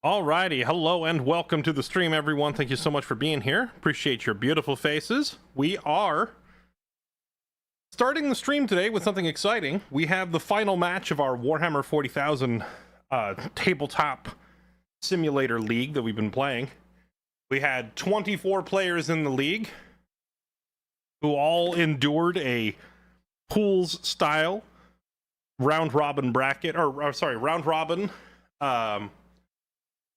Alrighty, hello and welcome to the stream, everyone. Thank you so much for being here. Appreciate your beautiful faces. We are starting the stream today with something exciting. We have the final match of our Warhammer 40,000 tabletop simulator league that we've been playing. We had 24 players in the league who all endured a pools style round robin bracket, round robin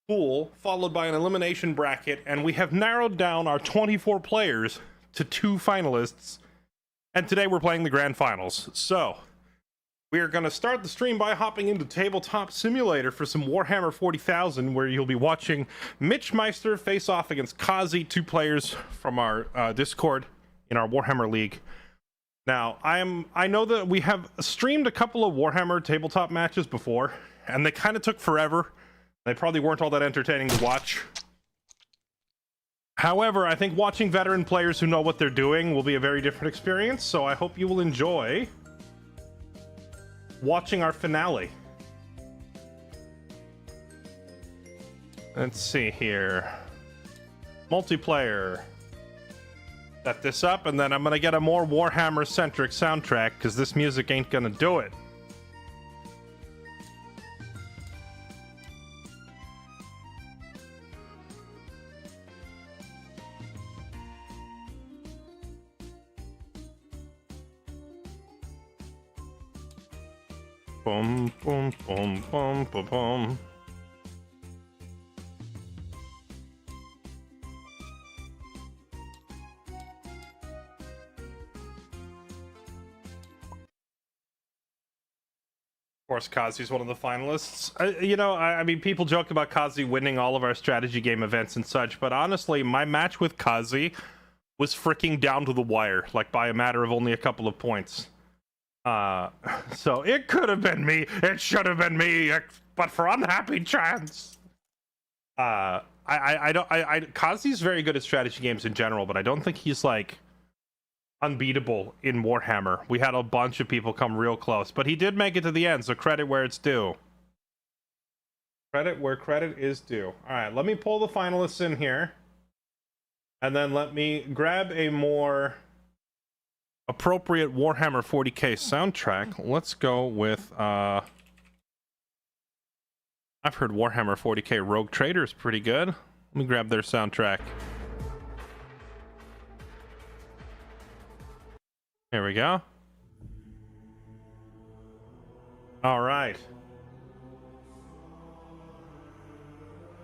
pool, followed by an elimination bracket, and we have narrowed down our 24 players to 2 finalists, and today we're playing the grand finals. So we are going to start the stream by hopping into Tabletop Simulator for some Warhammer 40,000, where you'll be watching Mitch Meister face off against Kazi, 2 players from our Discord in our Warhammer League. Now, I know that we have streamed a couple of Warhammer tabletop matches before, and they kind of took forever. They probably weren't all that entertaining to watch. However, I think watching veteran players who know what they're doing will be a very different experience, so I hope you will enjoy watching our finale. Let's see here. Multiplayer. Set this up, and then I'm gonna get a more Warhammer-centric soundtrack, because this music ain't gonna do it. Boom, boom, boom, boom, boom, boom. Of course, Kazi's one of the finalists. I mean, people joke about Kazi winning all of our strategy game events and such, but honestly, my match with Kazi was freaking down to the wire, like by a matter of only a couple of points. So it could have been me, it should have been me, but for unhappy chance. Kazi's very good at strategy games in general, but I don't think he's like unbeatable in Warhammer. We had a bunch of people come real close, but he did make it to the end, so credit where it's due. Credit where credit is due. Alright, let me pull the finalists in here, and then let me grab a more appropriate Warhammer 40k soundtrack. Let's go with I've heard Warhammer 40k Rogue Trader is pretty good. Let me grab their soundtrack. Here we go. All right.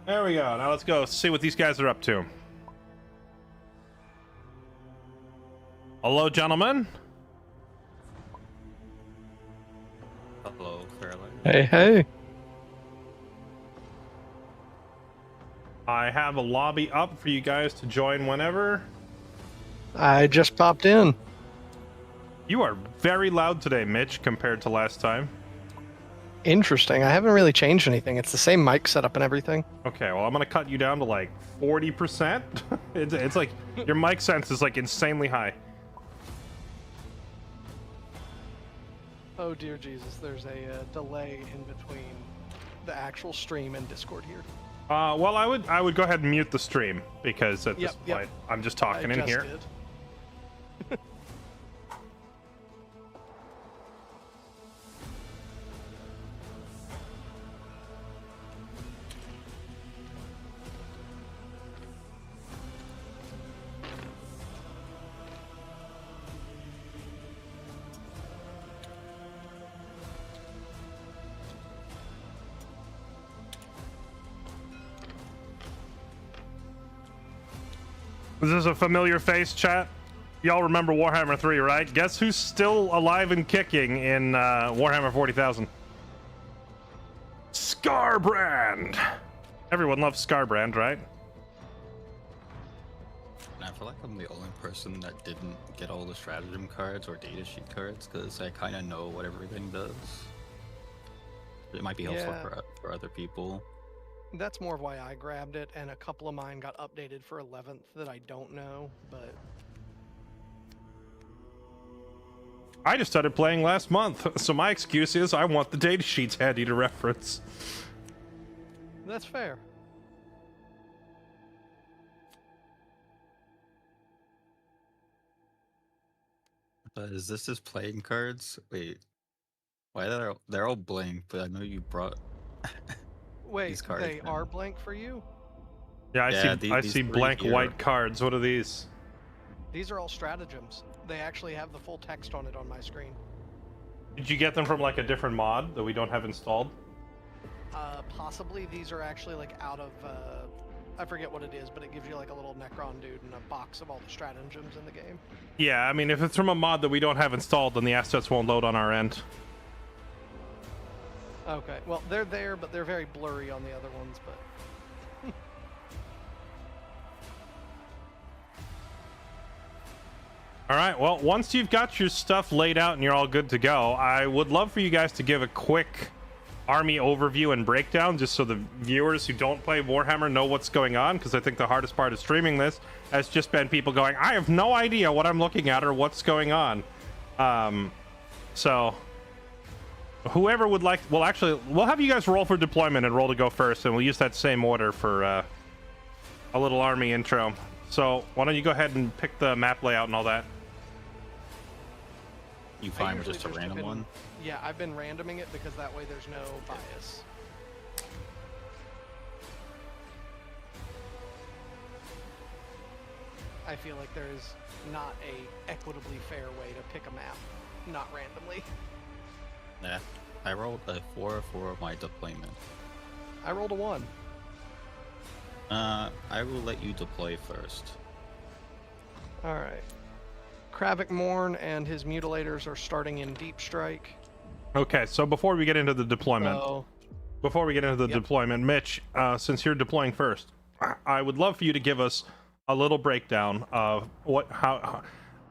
There we go. Now let's go see what these guys are up to. Hello, gentlemen. Hello, Fairlight. Hey, hey. I have a lobby up for you guys to join whenever. I just popped in. You are very loud today, Mitch, compared to last time. Interesting. I haven't really changed anything. It's the same mic setup and everything. Okay, well, I'm going to cut you down to like 40%. It's like your mic sense is like insanely high. Oh dear Jesus, there's a delay in between the actual stream and Discord here. Well, I would go ahead and mute the stream, because at this point I'm just talking in here. Did. Is this a familiar face, chat? Y'all remember Warhammer 3, right? Guess who's still alive and kicking in Warhammer 40,000? Scarbrand! Everyone loves Scarbrand, right? I feel like I'm the only person that didn't get all the stratagem cards or datasheet cards, because I kind of know what everything does. It might be helpful for other people. That's more of why I grabbed it, and a couple of mine got updated for 11th that I don't know, but... I just started playing last month, so my excuse is I want the datasheets handy to reference. That's fair. Is this his playing cards? Wait, why they're all blank? But I know you brought Wait, these cards. they in. are blank for you? Yeah, I these see three blank here. white cards. What are these? These are all stratagems. They actually have the full text on it on my screen. Did you get them from like a different mod that we don't have installed? Possibly these are actually like out of, I forget what it is, but it gives you like a little Necron dude and a box of all the stratagems in the game. Yeah, I mean, if it's from a mod that we don't have installed, then the assets won't load on our end. Okay, well, they're there, but they're very blurry on the other ones, but... All right, well, once you've got your stuff laid out and you're all good to go, I would love for you guys to give a quick army overview and breakdown, just so the viewers who don't play Warhammer know what's going on, because I think the hardest part of streaming this has just been people going, I have no idea what I'm looking at or what's going on. So whoever would like, well, actually, we'll have you guys roll for deployment and roll to go first, and we'll use that same order for a little army intro. So why don't you go ahead and pick the map layout and all that. You I find usually just a have random been- one? Yeah, I've been randoming it because that way there's no bias. I feel like there is not a equitably fair way to pick a map, not randomly. Yeah. I rolled a 4 for my deployment. I rolled a 1. I will let you deploy first. Alright. Kravik Morn and his mutilators are starting in Deep Strike. Okay, so before we get into the deployment, Mitch, since you're deploying first, I would love for you to give us a little breakdown of how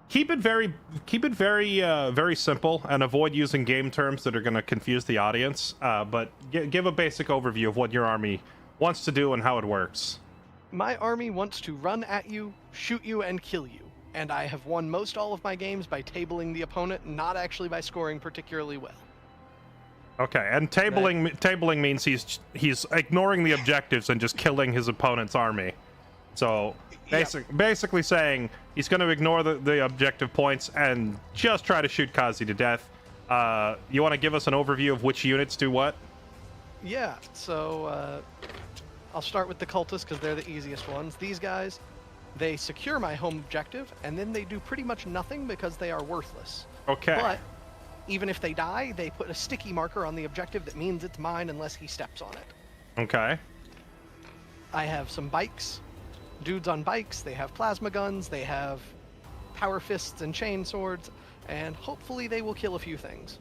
keep it very very simple and avoid using game terms that are going to confuse the audience. But give a basic overview of what your army wants to do and how it works. My army wants to run at you, shoot you, and kill you. And I have won most all of my games by tabling the opponent, not actually by scoring particularly well. Okay, and tabling means he's ignoring the objectives and just killing his opponent's army. So basically saying he's going to ignore the objective points and just try to shoot Kazi to death. You want to give us an overview of which units do what? Yeah, so I'll start with the cultists because they're the easiest ones. These guys, they secure my home objective, and then they do pretty much nothing because they are worthless. Okay. But even if they die, they put a sticky marker on the objective that means it's mine unless he steps on it. Okay. I have some bikes. Dudes on bikes, they have plasma guns, they have power fists and chain swords, and hopefully they will kill a few things.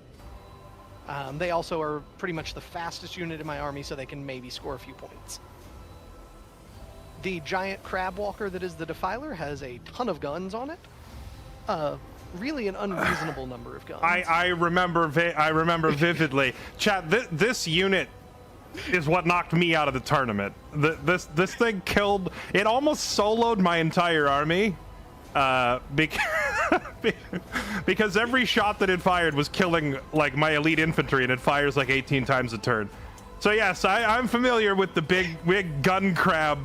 They also are pretty much the fastest unit in my army, so they can maybe score a few points. The giant crab walker that is the Defiler has a ton of guns on it. Really an unreasonable number of guns. I remember vividly. Chat, this unit is what knocked me out of the tournament. This thing killed. It almost soloed my entire army, because every shot that it fired was killing like my elite infantry, and it fires like 18 times a turn. So yes, I'm familiar with the big gun crab,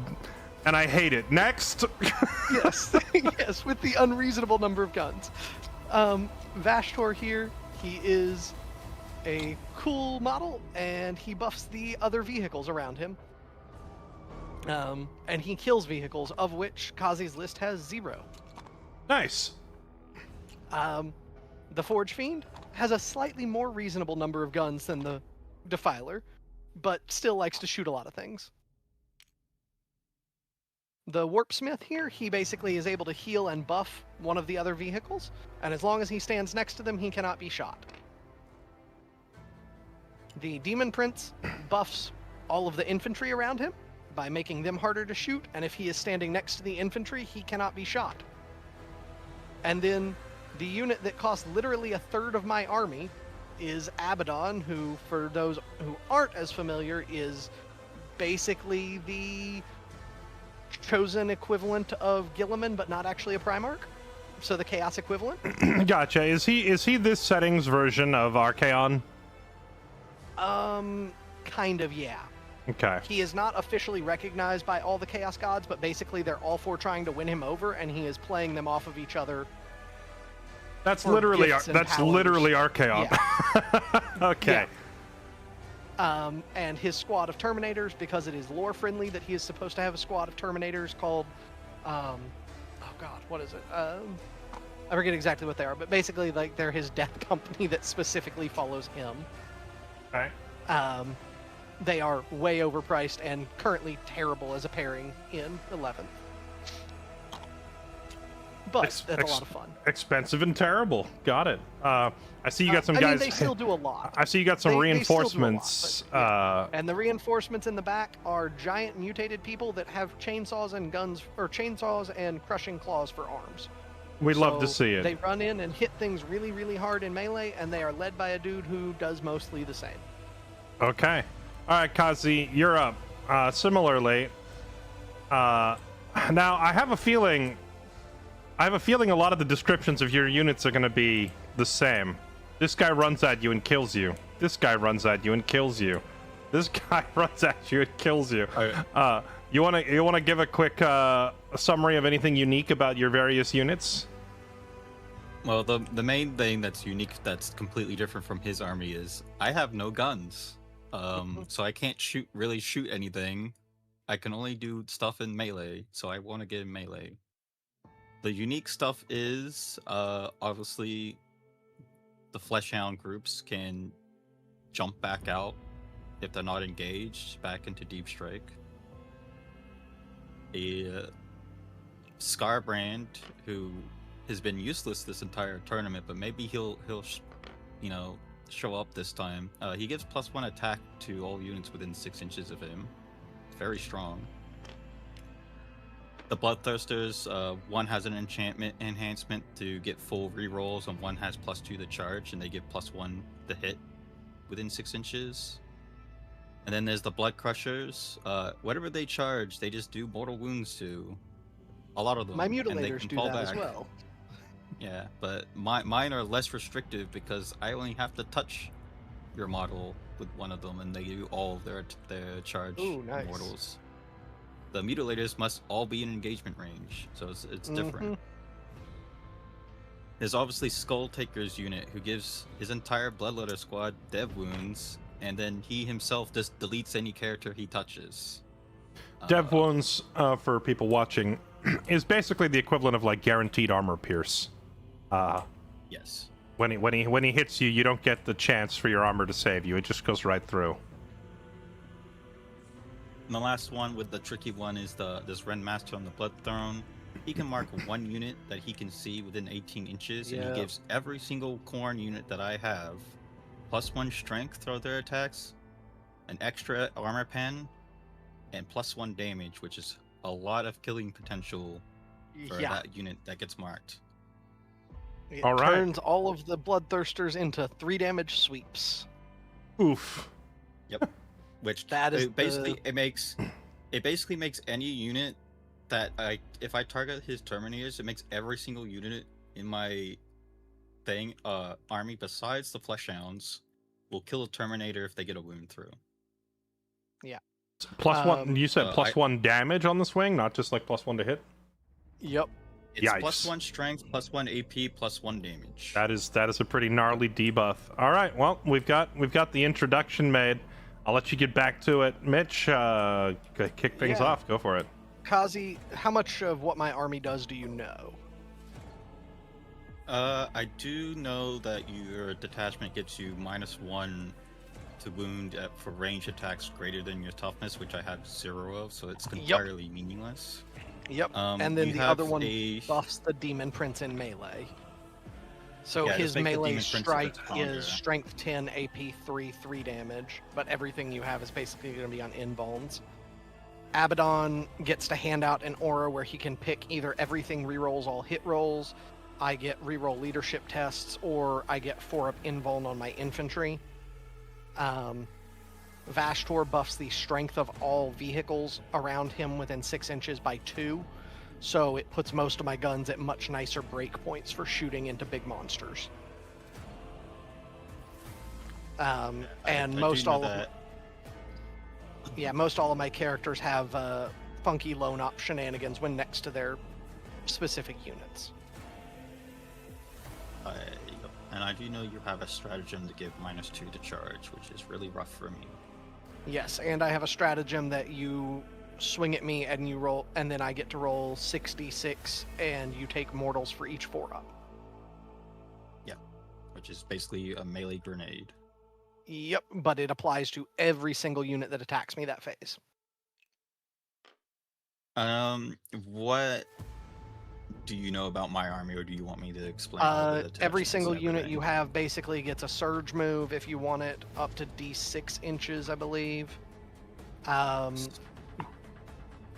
and I hate it. Next. Yes, yes, with the unreasonable number of guns. Vashtor here, he is a cool model, and he buffs the other vehicles around him. And he kills vehicles, of which Kazi's list has 0. Nice. The Forge Fiend has a slightly more reasonable number of guns than the Defiler, but still likes to shoot a lot of things. The Warpsmith here, he basically is able to heal and buff one of the other vehicles, and as long as he stands next to them, he cannot be shot. The Demon Prince buffs all of the infantry around him by making them harder to shoot, and if he is standing next to the infantry, he cannot be shot. And then the unit that costs literally a third of my army is Abaddon, who, for those who aren't as familiar, is basically the chosen equivalent of Gilliman, but not actually a Primarch. So the Chaos equivalent. Gotcha. Is he this settings version of Archaon? Kind of, yeah. Okay. He is not officially recognized by all the Chaos Gods, but basically they're all four trying to win him over, and he is playing them off of each other That's for literally gifts and that's powers. literally Archaon. Okay. Yeah. And his squad of Terminators, because it is lore friendly that he is supposed to have a squad of Terminators called, oh god, what is it? I forget exactly what they are, but basically, like, they're his death company that specifically follows him. Right. They are way overpriced and currently terrible as a pairing in 11th. But that's a lot of fun. Expensive and terrible. Got it. I see you got some I guys. mean, they still do a lot. I see you got some They still do a lot, reinforcements. but, yeah. And the reinforcements in the back are giant mutated people that have chainsaws and guns, or chainsaws and crushing claws for arms. We'd love to So see it. They run in and hit things really, really hard in melee, and they are led by a dude who does mostly the same. Okay. All right, Kazi, you're up. Similarly, now I have a feeling a lot of the descriptions of your units are going to be the same. This guy runs at you and kills you. This guy runs at you and kills you. This guy runs at you and kills you. You want to give a quick summary of anything unique about your various units? Well, the main thing that's unique, that's completely different from his army, is I have no guns. So I can't really shoot anything. I can only do stuff in melee, so I want to get in melee. The unique stuff is, obviously, the Fleshhound groups can jump back out if they're not engaged, back into Deep Strike. A Scarbrand, who has been useless this entire tournament, but maybe he'll show up this time. He gives +1 attack to all units within 6 inches of him. Very strong. The Bloodthirsters, one has an enchantment enhancement to get full rerolls, and one has +2 to charge, and they get +1 to hit within 6 inches. And then there's the Blood Crushers. Whatever they charge, they just do mortal wounds to. A lot of them. My and they Mutilators can do fall that as back. well. Yeah, but mine are less restrictive because I only have to touch your model with one of them, and they do all of their charge Ooh, nice. mortals. The Mutilators must all be in engagement range, so it's different. There's obviously Skull Taker's unit, who gives his entire Bloodletter squad dev wounds, and then he himself just deletes any character he touches. Dev wounds, for people watching, is basically the equivalent of like guaranteed armor pierce. Yes. When he hits you, you don't get the chance for your armor to save you. It just goes right through. And the last one, with the tricky one, is this Ren Master on the Blood Throne. He can mark one unit that he can see within 18 inches, and he gives every single Khorne unit that I have +1 strength through their attacks, an extra armor pen, and +1 damage, which is a lot of killing potential for that unit that gets marked. It All right. turns all of the Bloodthirsters into 3 damage sweeps. Oof. Yep. Which That is it basically makes any unit that if I target his Terminators, it makes every single unit in my army besides the Fleshhounds will kill a Terminator if they get a wound through. Yeah. +1. You said +1 damage on the swing, not just like +1 to hit. Yep. It's Yikes. +1 strength, +1 AP, +1 damage. That is a pretty gnarly debuff. All right, well, we've got the introduction made. I'll let you get back to it. Mitch, kick things off. Go for it. Kazi, how much of what my army does do you know? I do know that your detachment gives you -1 to wound for range attacks greater than your toughness, which I have 0 of, so it's entirely meaningless. Yep. And then the other one buffs the Demon Prince in melee. So his melee strike is strength 10, AP 3, 3 damage, but everything you have is basically going to be on invulns. Abaddon gets to hand out an aura where he can pick either everything rerolls all hit rolls, I get reroll leadership tests, or I get 4-up invuln on my infantry. Vashtor buffs the strength of all vehicles around him within 6 inches by 2, so it puts most of my guns at much nicer break points for shooting into big monsters. Most all of my characters have funky lone op shenanigans when next to their specific units. And I do know you have a stratagem to give -2 to charge, which is really rough for me. Yes, and I have a stratagem that you swing at me and you roll, and then I get to roll 66, and you take mortals for each 4-up. Yeah, which is basically a melee grenade. Yep, but it applies to every single unit that attacks me that phase. What do you know about my army, or do you want me to explain? all the Every attachments single and unit everything? you have basically gets a surge move if you want it, up to D6 inches, I believe.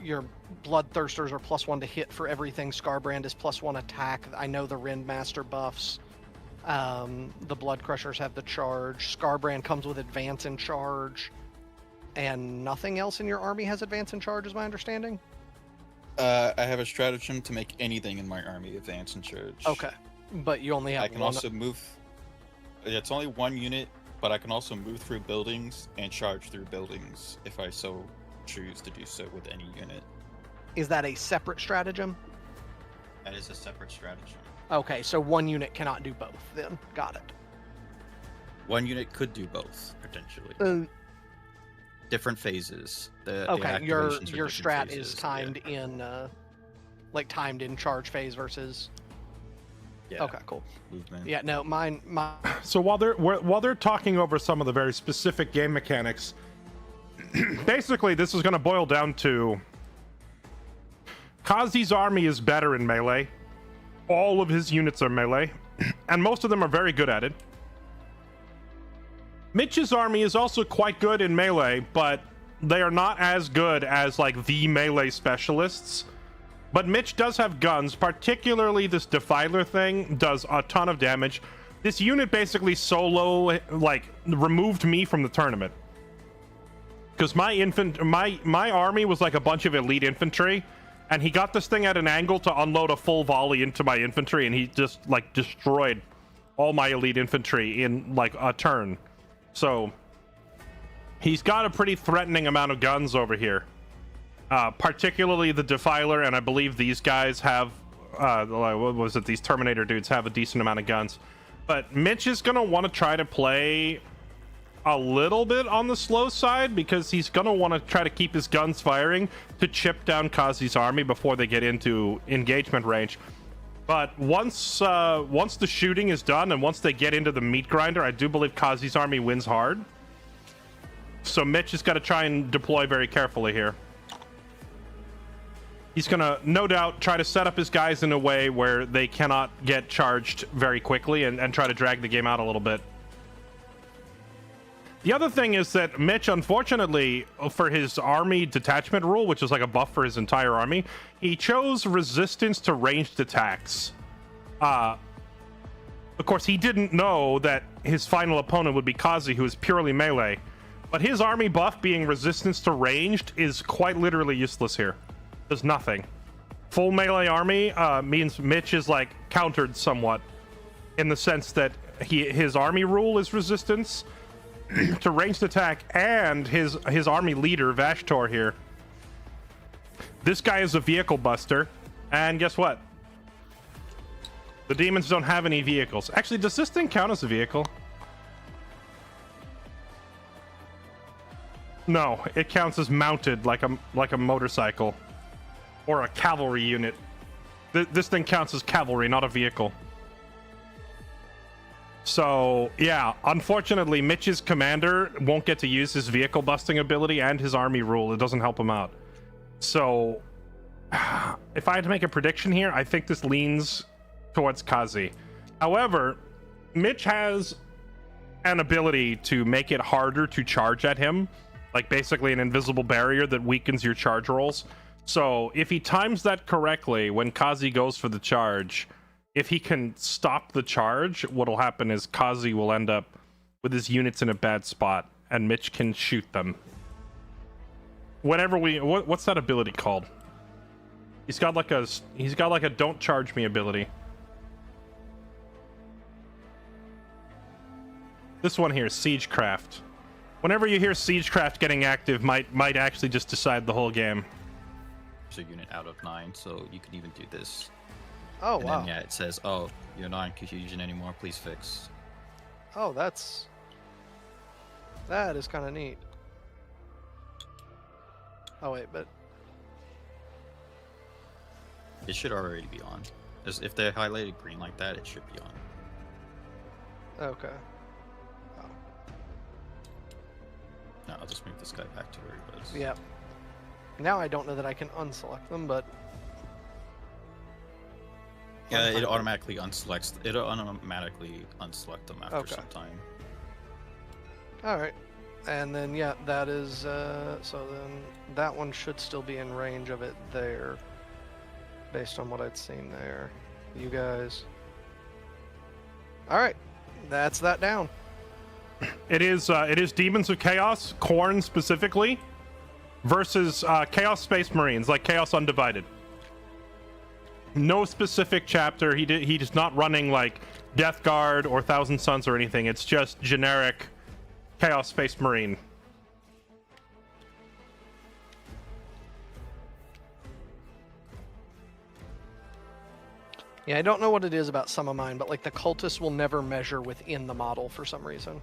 Your bloodthirsters are +1 to hit for everything. Scarbrand is +1 attack. I know the Rindmaster buffs. The Blood Crushers have the charge. Scarbrand comes with advance and charge. And nothing else in your army has advance and charge, is my understanding? I have a stratagem to make anything in my army advance and charge. Okay. But you only have I can one. also move. It's only one unit, but I can also move through buildings and charge through buildings if I so choose to do so with any unit. Is that a separate stratagem? That is a separate stratagem. Okay, so one unit cannot do both then. Got it. One unit could do both, potentially. Different phases. The Okay, your activations are different strat phases, is timed in timed in charge phase versus Yeah. Okay, cool. Movement. Yeah, no, mine So while they're talking over some of the very specific game mechanics, basically this is going to boil down to Kazi's army is better in melee. All of his units are melee, and most of them are very good at it. Mitch's army is also quite good in melee, but they are not as good as like the melee specialists. But Mitch does have guns, particularly this Defiler thing does a ton of damage. This unit basically solo removed me from the tournament. Because my army was like a bunch of elite infantry, and he got this thing at an angle to unload a full volley into my infantry, and he just destroyed all my elite infantry in like a turn. So he's got a pretty threatening amount of guns over here. Particularly the Defiler, and I believe these guys have what was it, these Terminator dudes have a decent amount of guns. But Mitch is gonna want to try to play a little bit on the slow side, because he's gonna want to try to keep his guns firing to chip down Kazi's army before they get into engagement range. But once the shooting is done and once they get into the meat grinder, I do believe Kazi's army wins hard. So Mitch has got to try and deploy very carefully here. He's gonna no doubt try to set up his guys in a way where they cannot get charged very quickly and try to drag the game out a little bit. The other thing is that Mitch, unfortunately, for his army detachment rule, which is like a buff for his entire army, he chose resistance to ranged attacks. Of course, he didn't know that his final opponent would be Kazi, who is purely melee. But his army buff being resistance to ranged is quite literally useless here. Does nothing. Full melee army means Mitch is like countered somewhat, in the sense that his army rule is resistance to ranged attack, and his army leader Vashtor here, this guy is a vehicle buster, and guess what, the demons don't have any vehicles. Actually, does this thing count as a vehicle? No, it counts as mounted, like a motorcycle or a cavalry unit. This thing counts as cavalry, not a vehicle. So, yeah, unfortunately, Mitch's commander won't get to use his vehicle busting ability and his army rule. It doesn't help him out. So, if I had to make a prediction here, I think this leans towards Kazi. However, Mitch has an ability to make it harder to charge at him, like basically an invisible barrier that weakens your charge rolls. So, if he times that correctly, when Kazi goes for the charge, if he can stop the charge, what'll happen is Kazi will end up with his units in a bad spot, and Mitch can shoot them. Whenever what's that ability called? He's got like a don't charge me ability. This one here, Siegecraft. Whenever you hear Siegecraft getting active, might actually just decide the whole game. It's a unit out of 9, so you can even do this. Oh, And wow. then, yeah, it says, oh, You're not in confusion anymore. Please fix. Oh, that is kind of neat. Oh wait, but It should already be on. If they're highlighted green like that, it should be on. okay. Oh. No, I'll just move this guy back to where he was. Yeah. Now I don't know that I can unselect them, but Yeah, it automatically unselects. It'll automatically unselect them after Okay. some time. all right. And then yeah, that is so then that one should still be in range of it there, based on what I'd seen there. You guys. All right, that's that down. It is Demons of Chaos, Khorne specifically, versus Chaos Space Marines, like Chaos Undivided. No specific chapter. He's not running like Death Guard or Thousand Suns or anything. It's just generic Chaos Space Marine. Yeah, I don't know what it is about some of mine, but like the cultists will never measure within the model for some reason.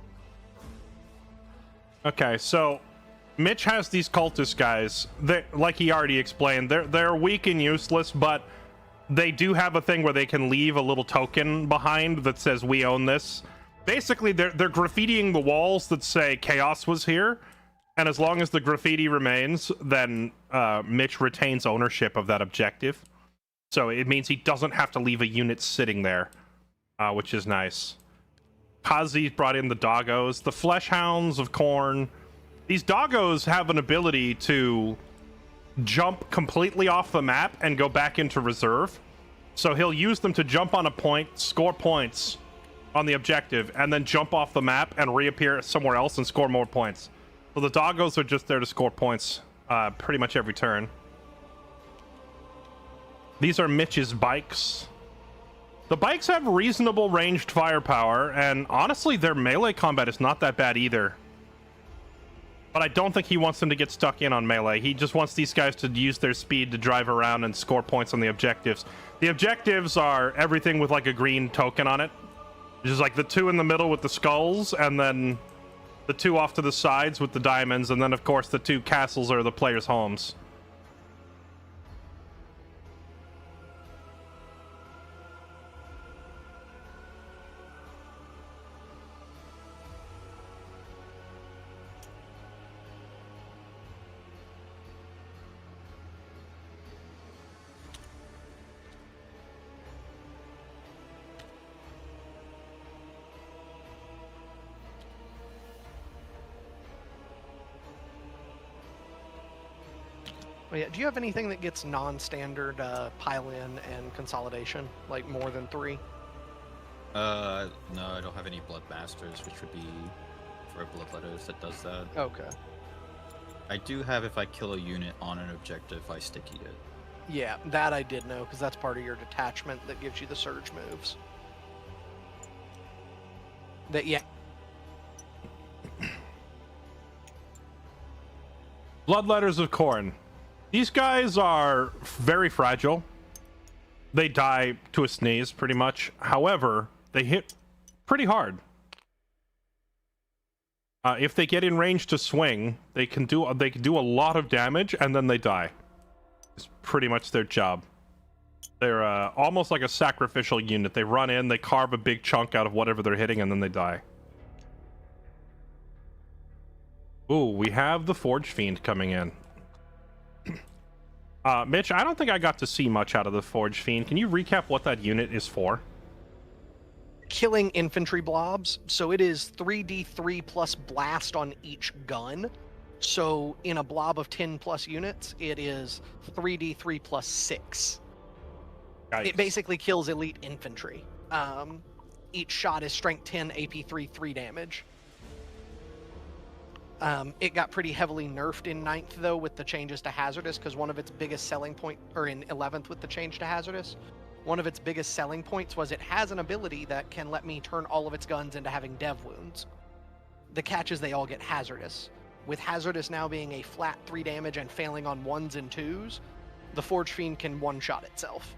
Okay, so Mitch has these cultist guys. Like he already explained, they're weak and useless, but they do have a thing where they can leave a little token behind that says "We own this." Basically, they're graffitiing the walls that say "Chaos was here," and as long as the graffiti remains, then Mitch retains ownership of that objective. So it means he doesn't have to leave a unit sitting there, which is nice. Kazi brought in the doggos, the flesh hounds of Khorne. These doggos have an ability to jump completely off the map and go back into reserve. So he'll use them to jump on a point, score points on the objective, and then jump off the map and reappear somewhere else and score more points. So the doggos are just there to score points pretty much every turn. These are Mitch's bikes. The bikes have reasonable ranged firepower, and honestly, their melee combat is not that bad either. But I don't think he wants them to get stuck in on melee. He just wants these guys to use their speed to drive around and score points on the objectives. The objectives are everything with like a green token on it. Which is like the two in the middle with the skulls, and then the two off to the sides with the diamonds, and then of course the two castles are the players' homes. Oh, yeah. Do you have anything that gets non-standard pile-in and consolidation, like more than 3? No, I don't have any Blood Masters, which would be for Bloodletters that does that. Okay. I do have if I kill a unit on an objective, I sticky it. Yeah, that I did know, because that's part of your detachment that gives you the surge moves. That, yeah. Bloodletters of Khorne. These guys are very fragile. They die to a sneeze, pretty much. However, they hit pretty hard. If they get in range to swing, they can do a lot of damage, and then they die. It's pretty much their job. They're almost like a sacrificial unit. They run in, they carve a big chunk out of whatever they're hitting, and then they die. Ooh, we have the Forge Fiend coming in. Mitch, I don't think I got to see much out of the Forge Fiend. Can you recap what that unit is for? Killing infantry blobs. So it is 3d3 plus blast on each gun. So in a blob of 10 plus units, it is 3d3 plus 6. Yikes. It basically kills elite infantry. Each shot is strength 10, AP3, 3 damage. It got pretty heavily nerfed in 9th, though, with the changes to Hazardous, because one of its biggest selling point, or in 11th with the change to Hazardous, one of its biggest selling points was it has an ability that can let me turn all of its guns into having dev wounds. The catch is they all get Hazardous. With Hazardous now being a flat 3 damage and failing on 1s and 2s, the Forge Fiend can one-shot itself.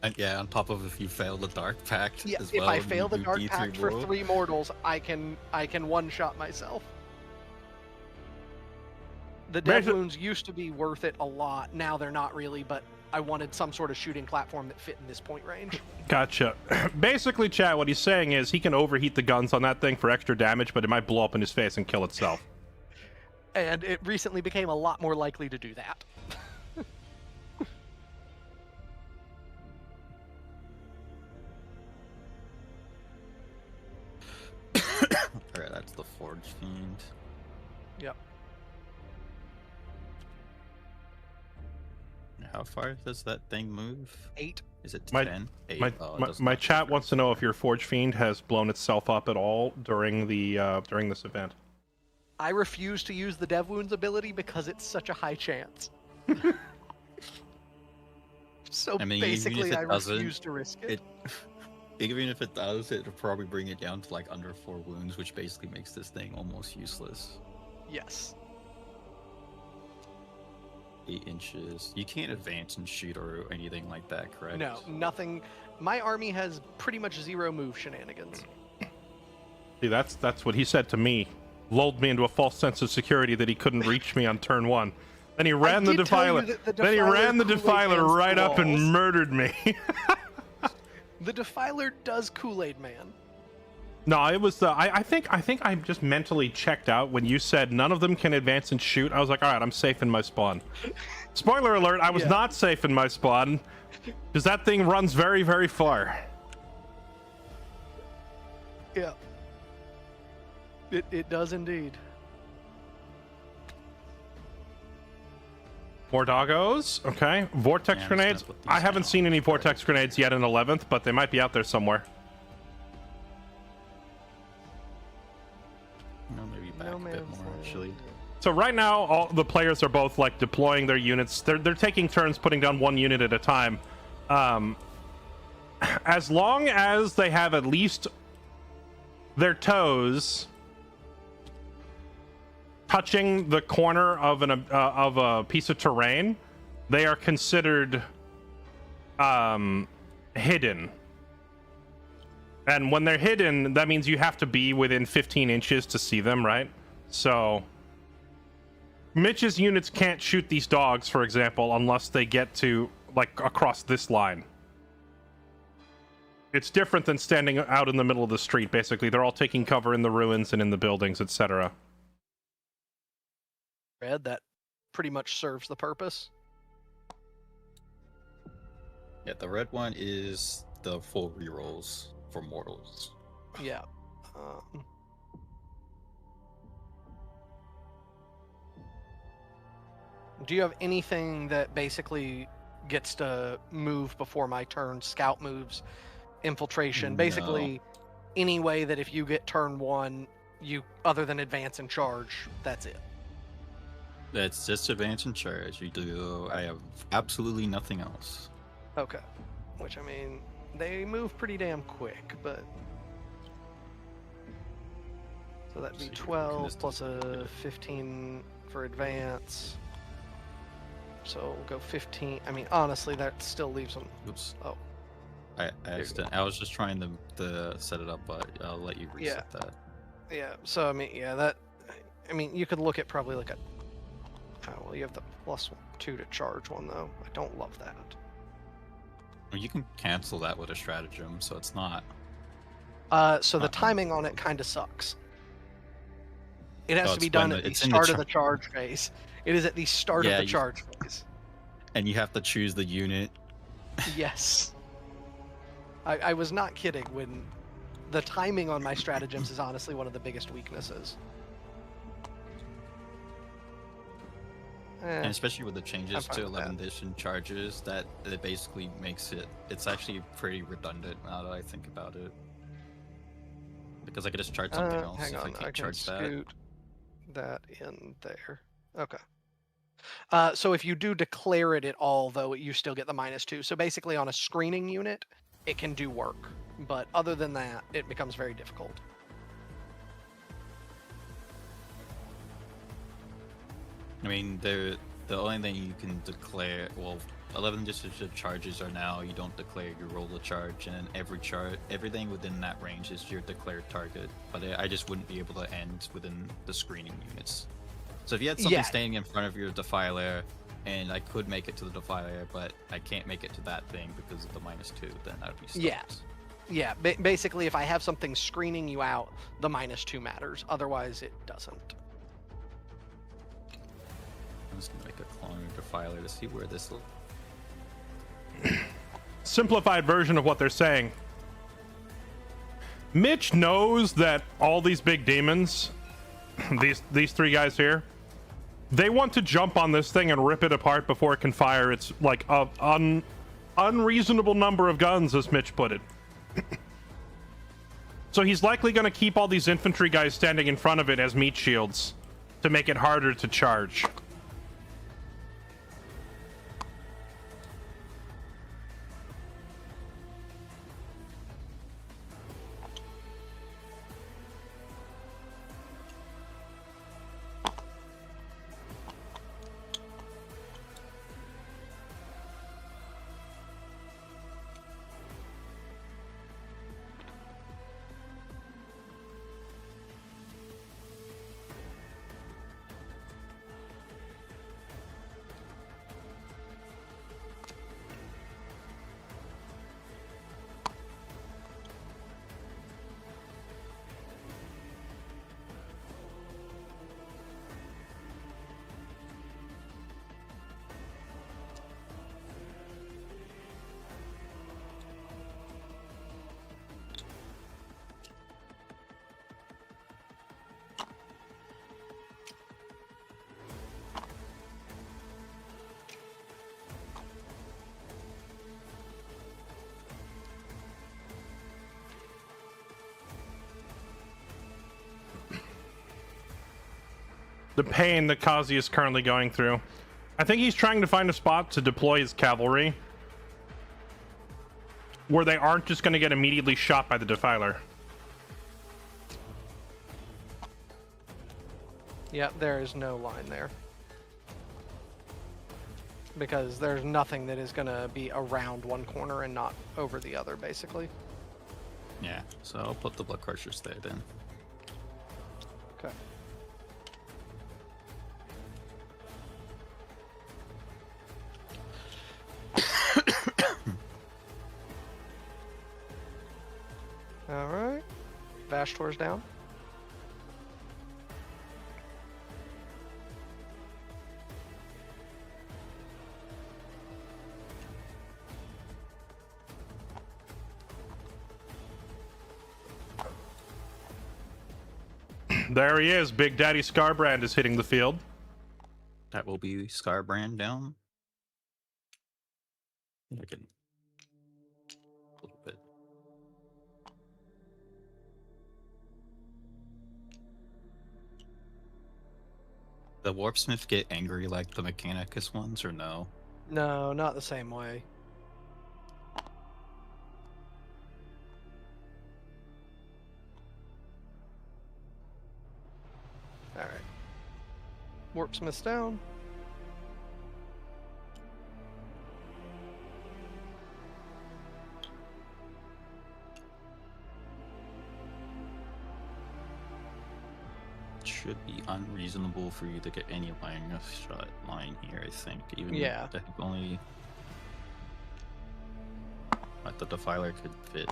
And yeah, on top of if you fail the Dark Pact Yeah, as if well. I and fail you the do Dark D3 Pact for mortal. 3 mortals, I can one-shot myself. The dev Basi- wounds used to be worth it a lot. Now they're not really, but I wanted some sort of shooting platform that fit in this point range. Gotcha. Basically, chat, what he's saying is he can overheat the guns on that thing for extra damage, but it might blow up in his face and kill itself. And it recently became a lot more likely to do that. Alright, that's the Forge Fiend. Yep. How far does that thing move? 8. Is it My- 10? 8? My, Oh, it my, does my not chat move wants to know if your Forge Fiend has blown itself up at all during the during this event. I refuse to use the dev wounds ability because it's such a high chance. So I mean, even if basically, it I doesn't, refuse to risk it. Even if it does, it'll probably bring it down to like under 4 wounds, which basically makes this thing almost useless. Yes. 8 inches. You can't advance and shoot or anything like that, correct? No, nothing. My army has pretty much 0 move shenanigans. See, that's what he said to me. Lulled me into a false sense of security that he couldn't reach me on turn 1. Then he ran the did tell you Defiler. that the Then he Defiler ran the Kool-Aid Defiler Man's right up and walls. murdered me. The Defiler does Kool-Aid Man. No, it was the. I think I just mentally checked out when you said none of them can advance and shoot. I was like, all right, I'm safe in my spawn. Spoiler alert: I was Yeah. not safe in my spawn because that thing runs very, very far. Yeah. It does indeed. More doggos. Okay, vortex Yeah, I'm just grenades. gonna put I these haven't down. seen any vortex grenades yet in 11th, but they might be out there somewhere. No, maybe back No a bit man's more land. actually. So right now, all the players are both like deploying their units. They're taking turns putting down one unit at a time. As long as they have at least their toes touching the corner of a piece of terrain, they are considered hidden. And when they're hidden, that means you have to be within 15 inches to see them, right? So Mitch's units can't shoot these dogs, for example, unless they get to, like, across this line. It's different than standing out in the middle of the street, basically. They're all taking cover in the ruins and in the buildings, etc. Red, that pretty much serves the purpose. Yeah, the red one is the full rerolls for mortals. Yeah. Do you have anything that basically gets to move before my turn? Scout moves, infiltration, No. basically any way that if you get turn 1, you other than advance and charge, that's it. That's just advance and charge. You do. I have absolutely nothing else. Okay. Which, I mean, they move pretty damn quick, but... So that'd be So you're looking 12 at plus this- a 15 for advance. So we'll go 15. I mean, honestly, that still leaves them. Oops. Oh. I was just trying to set it up, but I'll let you reset that. Yeah, so I mean, yeah, that... I mean, you could look at probably like a... Oh, well, you have the +2 to charge one, though. I don't love that. Well, you can cancel that with a stratagem, so it's not. So the Uh-uh. timing on it kind of sucks. It has Oh, to be it's done when at the it's in the start of the char- charge phase. It is at the start of Yeah, the you- charge phase. And you have to choose the unit. Yes. I was not kidding when the timing on my stratagems is honestly one of the biggest weaknesses. And especially with the changes fine to with that. 11th edition charges, that it basically makes it's actually pretty redundant now that I think about it. Because I could just charge something else hang if on, I I can't can charge that. scoot that in there. Okay. So if you do declare it at all, though, you still get the -2. So basically, on a screening unit, it can do work. But other than that, it becomes very difficult. I mean, the only thing you can declare, well, 11 distributed charges are now you don't declare, you roll the charge, and everything within that range is your declared target. But I just wouldn't be able to end within the screening units. So if you had something standing in front of your defiler, and I could make it to the defiler, but I can't make it to that thing because of the -2, then I'd be stuck. Yeah. Basically, if I have something screening you out, the -2 matters. Otherwise, it doesn't. I'm just gonna make a clone defiler to see where this will. Simplified version of what they're saying. Mitch knows that all these big demons, these three guys here, they want to jump on this thing and rip it apart before it can fire its like unreasonable number of guns, as Mitch put it. So he's likely going to keep all these infantry guys standing in front of it as meat shields to make it harder to charge. The pain that Kazi is currently going through. I think he's trying to find a spot to deploy his cavalry where they aren't just going to get immediately shot by the defiler. Yeah, there is no line there. Because there's nothing that is going to be around one corner and not over the other, basically. Yeah, so I'll put the blood crushers there then. Okay. Alright. Vashtor's down. There he is. Big Daddy Scarbrand is hitting the field. That will be Scarbrand down. I can a little bit. The Warpsmith get angry like the Mechanicus ones, or no? No, not the same way. Alright. Warpsmith's down. It should be unreasonable for you to get any line of shot line here, I think. Even Yeah. I think only like the Defiler could fit.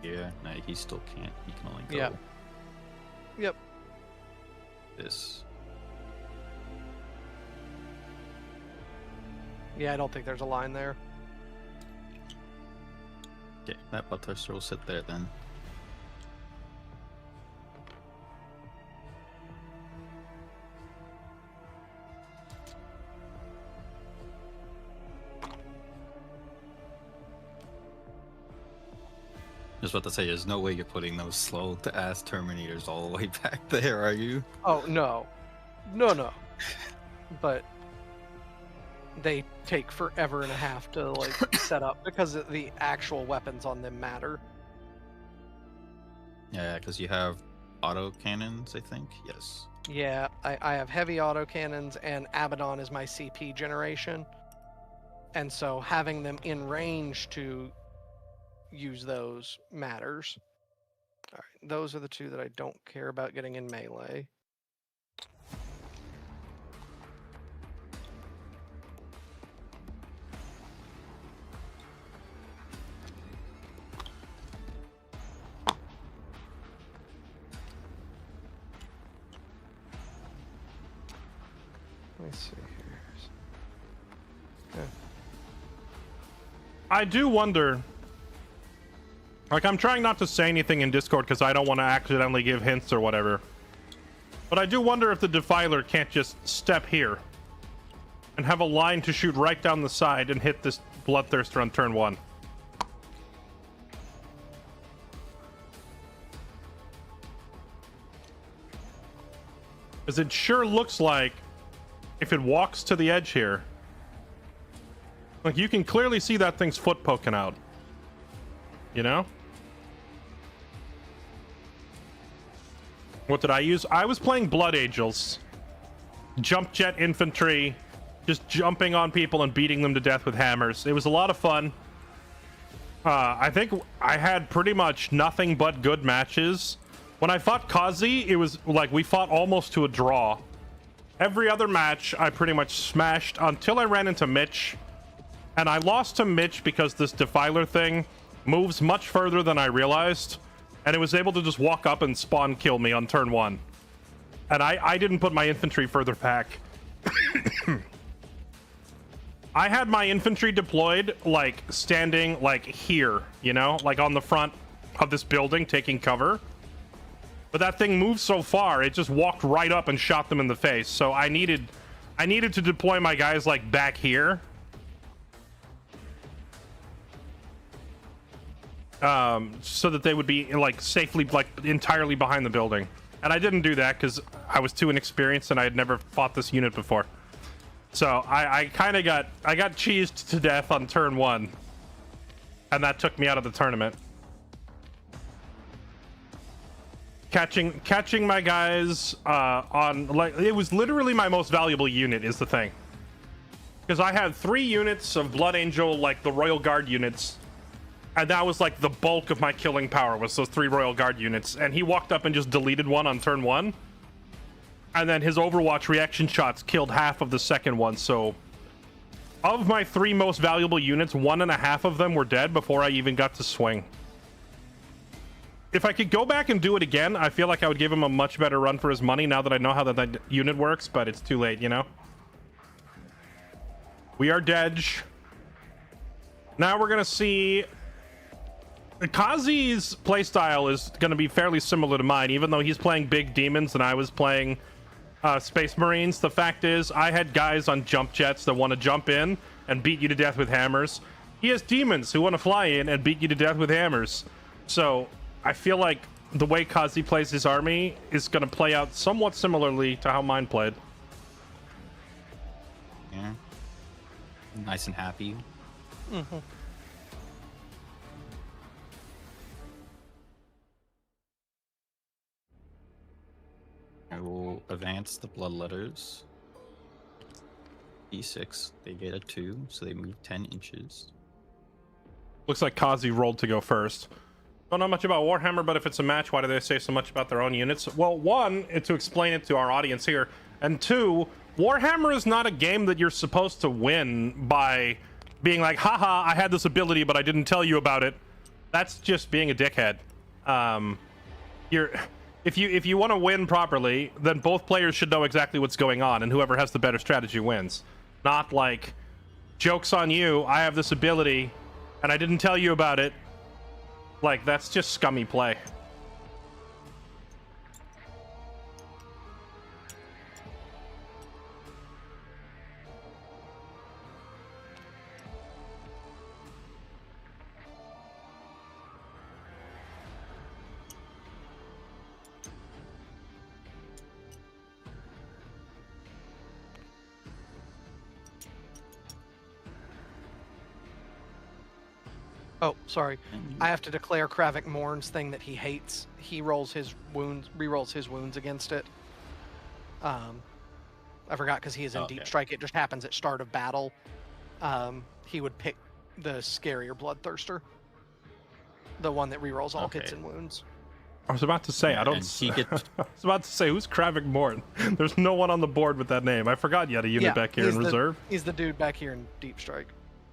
Yeah, no, he still can't. He can only go Yep. this. Yeah, I don't think there's a line there. Yeah, that butt thruster will sit there then. Just about to say, there's no way you're putting those slow to ass Terminators all the way back there, are you? Oh, no. No. But they take forever and a half to like set up because the actual weapons on them matter. Yeah, because you have auto cannons, I think. Yes. Yeah, I have heavy autocannons and Abaddon is my CP generation. And so having them in range to use those matters. All right, those are the two that I don't care about getting in melee. Let me see here. Yeah. I do wonder. Like, I'm trying not to say anything in Discord because I don't want to accidentally give hints or whatever. But I do wonder if the Defiler can't just step here and have a line to shoot right down the side and hit this Bloodthirster on turn 1. Because it sure looks like if it walks to the edge here, like, you can clearly see that thing's foot poking out. You know? What did I use? I was playing Blood Angels. Jump jet infantry, just jumping on people and beating them to death with hammers. It was a lot of fun. I think I had pretty much nothing but good matches. When I fought Kazi, it was like we fought almost to a draw. Every other match, I pretty much smashed until I ran into Mitch. And I lost to Mitch because this Defiler thing moves much further than I realized. And it was able to just walk up and spawn kill me on turn 1. And I didn't put my infantry further back. I had my infantry deployed, like, standing, like, here, you know? Like, on the front of this building, taking cover. But that thing moved so far, it just walked right up and shot them in the face. So I needed to deploy my guys, like, back here. So that they would be, like, safely, like, entirely behind the building. And I didn't do that because I was too inexperienced and I had never fought this unit before. So I kind of got cheesed to death on turn 1. And that took me out of the tournament. Catching my guys on, like, it was literally my most valuable unit is the thing. Because I had 3 units of Blood Angel, like the Royal Guard units. And that was like the bulk of my killing power was those 3 Royal Guard units. And he walked up and just deleted one on turn 1. And then his Overwatch reaction shots killed half of the second one. So of my 3 most valuable units, 1.5 of them were dead before I even got to swing. If I could go back and do it again, I feel like I would give him a much better run for his money now that I know how that unit works, but it's too late, you know? We are dead. Now we're going to see... Kazi's playstyle is going to be fairly similar to mine, even though he's playing big demons and I was playing Space Marines. The fact is, I had guys on jump jets that want to jump in and beat you to death with hammers. He has demons who want to fly in and beat you to death with hammers. So I feel like the way Kazi plays his army is going to play out somewhat similarly to how mine played. Yeah. Nice and happy. Mm-hmm. I will advance the bloodletters. D6, they get a 2, so they move 10 inches. Looks like Kazi rolled to go first. Don't know much about Warhammer, but if it's a match, why do they say so much about their own units? Well, 1, it's to explain it to our audience here, and 2, Warhammer is not a game that you're supposed to win by being like, haha, I had this ability, but I didn't tell you about it. That's just being a dickhead. If you want to win properly, then both players should know exactly what's going on, and whoever has the better strategy wins. Not like, joke's on you, I have this ability, and I didn't tell you about it. Like, that's just scummy play. Oh, sorry. I have to declare Kravik Morn's thing that he hates. He rolls his wounds, re-rolls his wounds against it. I forgot because he is in Deep Strike. It just happens at start of battle. he would pick the scarier Bloodthirster, the one that rerolls all hits and wounds. I was about to say, Yeah, I don't. and he gets- I was about to say, who's Kravik Morn? There's no one on the board with that name. I forgot you had a unit back here in reserve. He's the dude back here in Deep Strike.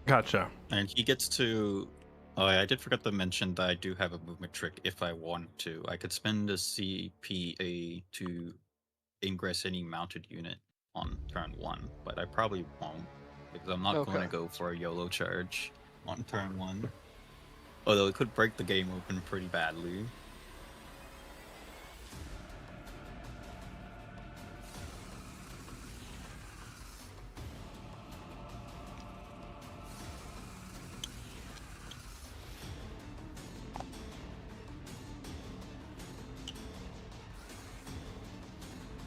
Gotcha. And he gets to. Oh, I did forget to mention that I do have a movement trick if I want to. I could spend a CPA to ingress any mounted unit on turn 1, but I probably won't because I'm not going to go for a YOLO charge on turn 1. Although it could break the game open pretty badly.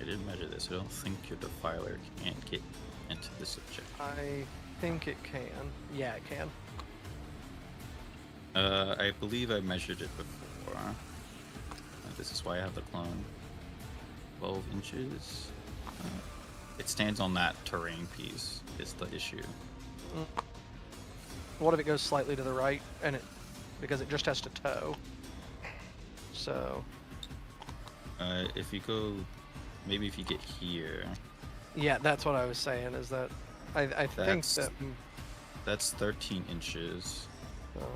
I did measure this. I don't think your defiler can get into this objective. I think it can. Yeah, it can. I believe I measured it before. This is why I have the clone. 12 inches. It stands on that terrain piece is the issue. What if it goes slightly to the right and because it just has to tow? So. If you go, maybe if you get here. Yeah, that's what I was saying. Is that I think that. That's 13 inches. So,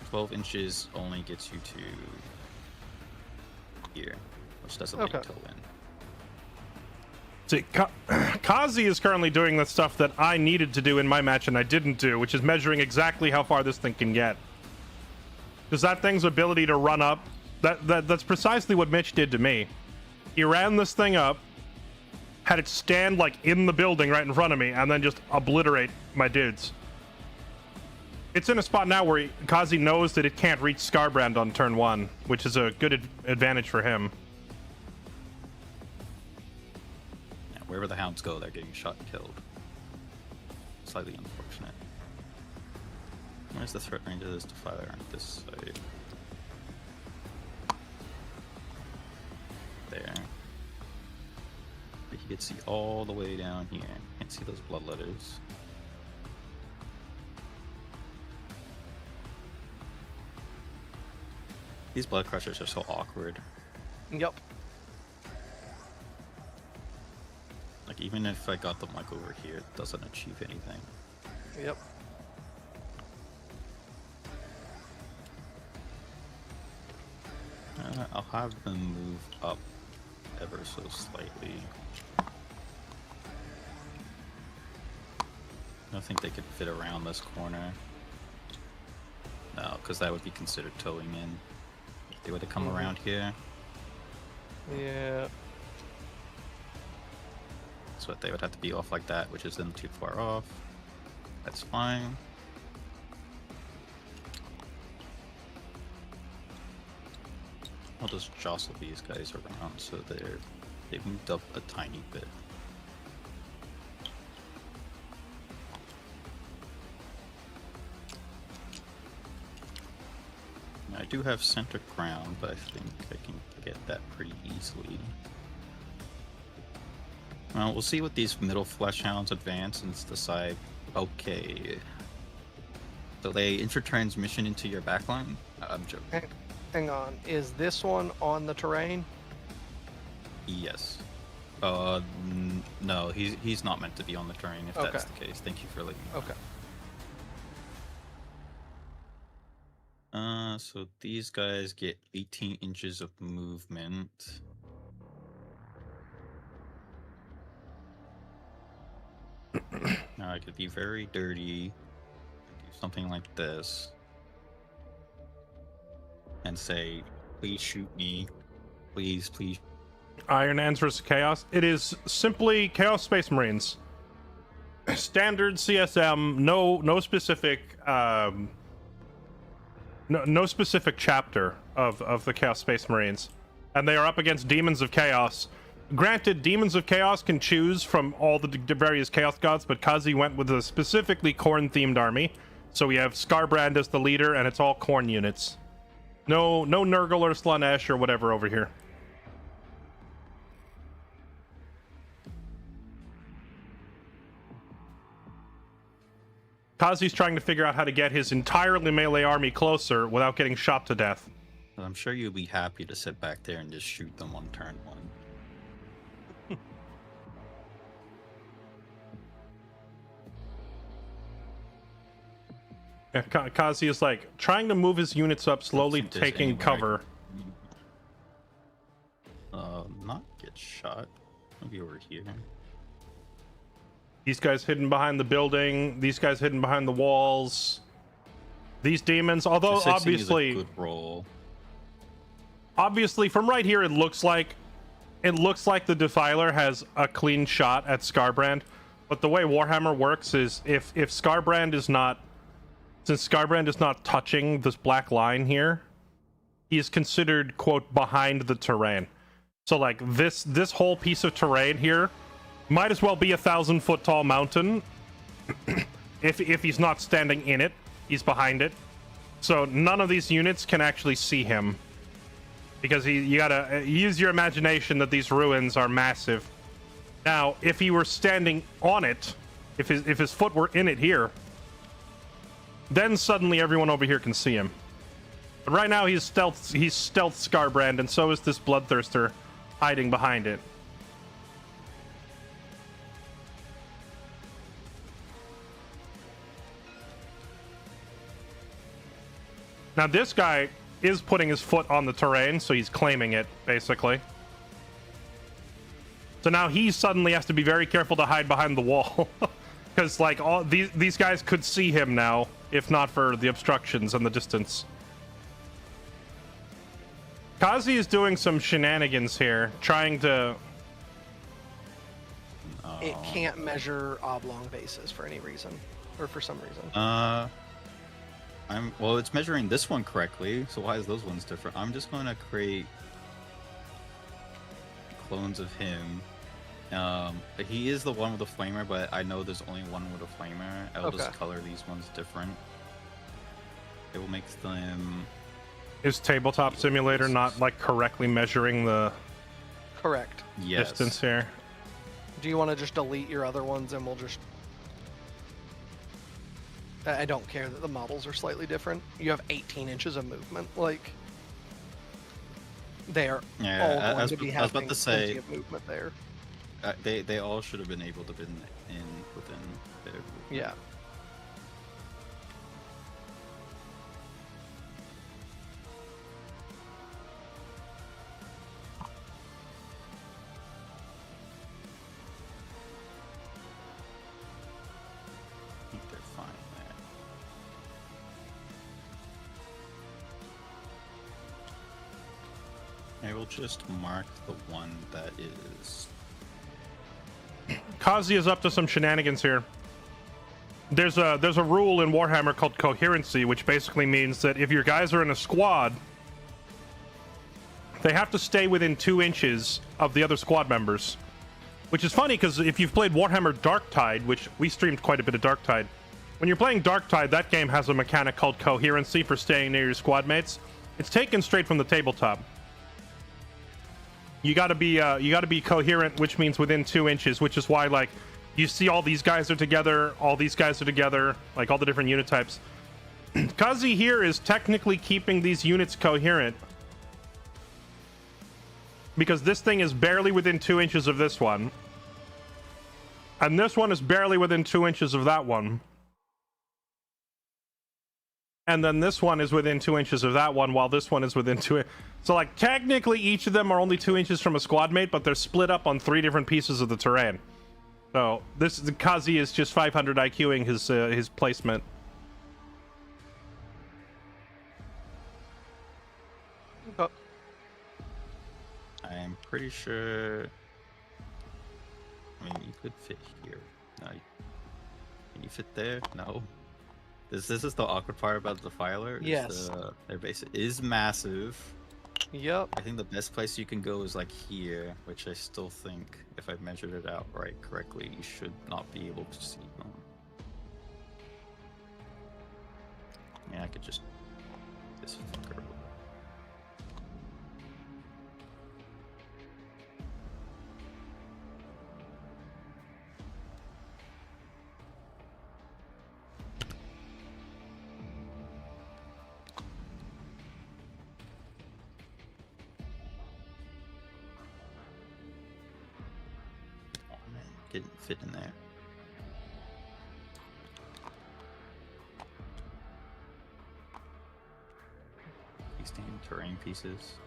12 inches only gets you to here, which doesn't make tow in. See, Kazi is currently doing the stuff that I needed to do in my match and I didn't do, which is measuring exactly how far this thing can get. Because that thing's ability to run up, that's precisely what Mitch did to me. He ran this thing up, had it stand like in the building right in front of me, and then just obliterate my dudes. It's in a spot now where Kazi knows that it can't reach Scarbrand on turn 1, which is a good advantage for him. Yeah, wherever the hounds go, they're getting shot and killed. Slightly unfortunate. Where's the threat range of this defiler on this side? There. But you can see all the way down here. Can't see those bloodletters. These blood crushers are so awkward. yep. Like even if I got them like over here, it doesn't achieve anything. Yep. I'll have them move up ever so slightly. I don't think they could fit around this corner. No, because that would be considered towing in. If they were to come around here, Yeah. so they would have to be off like that, which is then too far off. That's fine. I'll just jostle these guys around so they've moved up a tiny bit. I do have center ground, but I think I can get that pretty easily. Well, we'll see what these middle flesh hounds advance and decide. Okay. So they enter transmission into your backline? I'm joking. Hang on. Is this one on the terrain? Yes. No, he's not meant to be on the terrain if that's the case. Thank you for letting me know. Okay. So these guys get 18 inches of movement. Now I could be very dirty, do something like this, and say, please shoot me. Please, please. Iron Hands versus Chaos. It is simply Chaos Space Marines. Standard CSM, no specific no specific chapter of the Chaos Space Marines. And they are up against Demons of Chaos. Granted, Demons of Chaos can choose from all the various Chaos Gods, but Kazi went with a specifically Khorne-themed army. So we have Scarbrand as the leader, and it's all Khorne units. No Nurgle or Slaanesh or whatever over here. Kazi's trying to figure out how to get his entirely melee army closer without getting shot to death. I'm sure you'll be happy to sit back there and just shoot them on turn 1. Yeah, Kazi is like trying to move his units up, slowly Think there's taking anywhere cover. Not get shot. Maybe over here. These guys hidden behind the building. These guys hidden behind the walls. These demons, although The 16 obviously, is a good roll. obviously from right here, it looks like the Defiler has a clean shot at Scarbrand. But the way Warhammer works is if Scarbrand is not, since Scarbrand is not touching this black line here, he is considered, quote, behind the terrain. So like this whole piece of terrain here might as well be a 1,000-foot tall mountain. if he's not standing in it, he's behind it. So none of these units can actually see him, because you gotta use your imagination that these ruins are massive. Now, if he were standing on it, if his foot were in it here, then suddenly everyone over here can see him. But right now he's stealth Scarbrand, and so is this Bloodthirster hiding behind it. Now this guy is putting his foot on the terrain, so he's claiming it, basically. So now he suddenly has to be very careful to hide behind the wall. Because, like, all these guys could see him now, if not for the obstructions and the distance. Kazi is doing some shenanigans here, trying to... It can't measure oblong bases for any reason, or for some reason. Well, it's measuring this one correctly, so why is those ones different? I'm just going to create clones of him. He is the one with the flamer, but I know there's only one with a flamer. I'll just color these ones different. It will make them... Is Tabletop Simulator not, like, correctly measuring the Correct. Yes. distance here? Do you want to just delete your other ones and we'll just... I don't care that the models are slightly different. You have 18 inches of movement. Like, they are all going to be I was about having to say, plenty of movement there. they all should have been able to been within their movement. Yeah. I think they're fine there. I will just mark the one that is... Kazi is up to some shenanigans here. There's a rule in Warhammer called coherency, which basically means that if your guys are in a squad, they have to stay within 2 inches of the other squad members. Which is funny, because if you've played Warhammer Darktide, which we streamed quite a bit of Darktide, when you're playing Darktide, that game has a mechanic called coherency for staying near your squad mates. It's taken straight from the tabletop. You gotta be coherent, which means within 2 inches, which is why, like, you see all these guys are together, all these guys are together, like all the different unit types. Kazi here is technically keeping these units coherent, because this thing is barely within 2 inches of this one, and this one is barely within 2 inches of that one, and then this one is within 2 inches of that one, while this one is within 2 inches. So, like, technically each of them are only 2 inches from a squad mate, but they're split up on 3 different pieces of the terrain. So the Kazi is just 500 IQing his placement. Oh. I'm pretty sure... I mean, you could fit here. No, can you fit there? No. This is the awkward part about the Defiler. Yes. Their base is massive. Yep. I think the best place you can go is like here, which I still think, if I measured it out correctly, you should not be able to see them. Yeah, I could just... this fucker. didn't fit in there. These damn terrain pieces.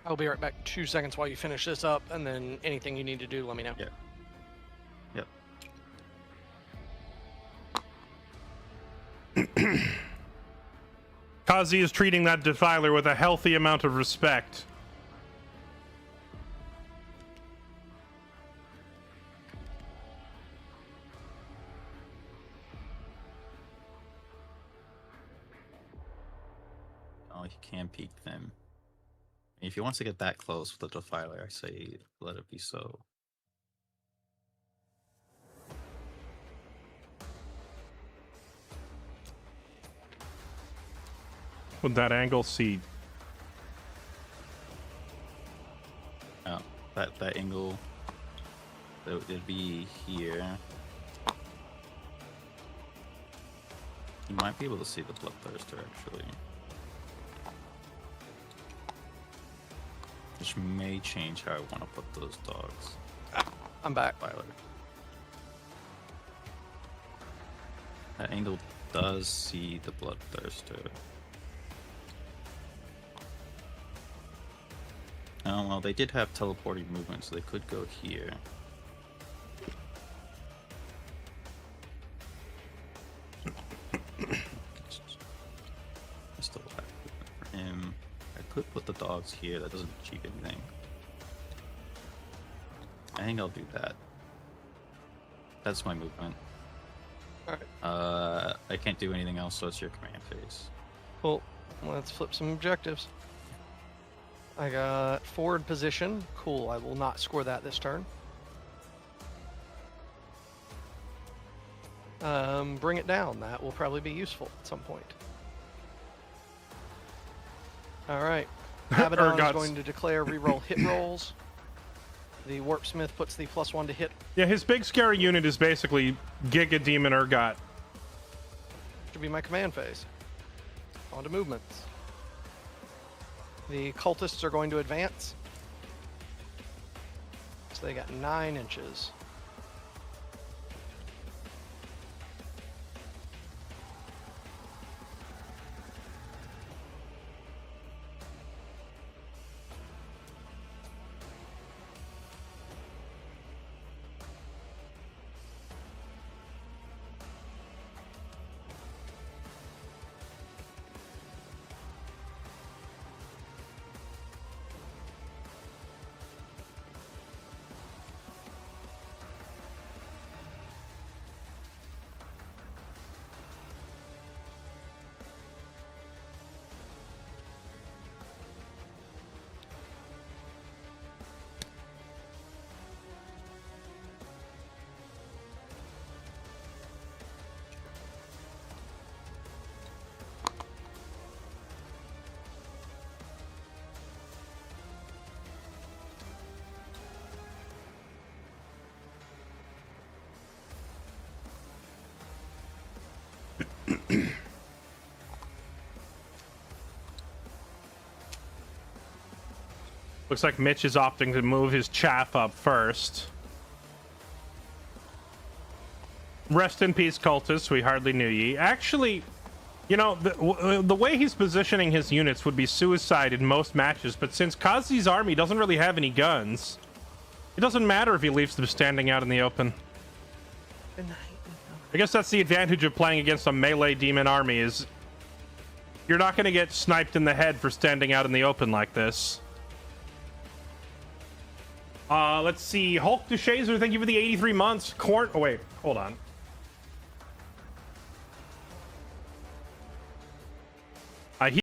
I'll be right back. 2 seconds while you finish this up, and then anything you need to do, let me know. Yep. Kazi is treating that defiler with a healthy amount of respect. Oh, he can peek them. If he wants to get that close with the defiler, I say let it be so. With that angle, see. Oh, that angle, it'd be here. You might be able to see the bloodthirster actually, which may change how I want to put those dogs. I'm back. Defiler. That angle does see the bloodthirster. Oh, well, they did have teleporting movement, so they could go here. Still have movement for him. I could put the dogs here, that doesn't achieve anything. I think I'll do that. That's my movement. Alright. I can't do anything else, so it's your command phase. Cool. Let's flip some objectives. I got forward position. Cool. I will not score that this turn. Bring it down. That will probably be useful at some point. All right. Abaddon is going to declare reroll hit rolls. The Warpsmith puts the +1 to hit. Yeah, his big scary unit is basically Giga Demon Urgot. Should be my command phase. On to movements. The cultists are going to advance. So they got 9 inches. Looks like Mitch is opting to move his chaff up first. Rest in peace, cultists. We hardly knew ye. Actually, you know, the way he's positioning his units would be suicide in most matches, but since Kazi's army doesn't really have any guns, it doesn't matter if he leaves them standing out in the open. I guess that's the advantage of playing against a melee demon army, is you're not going to get sniped in the head for standing out in the open like this. Let's see. Hulk DeShazer, thank you for the 83 months. Oh, wait. Hold on.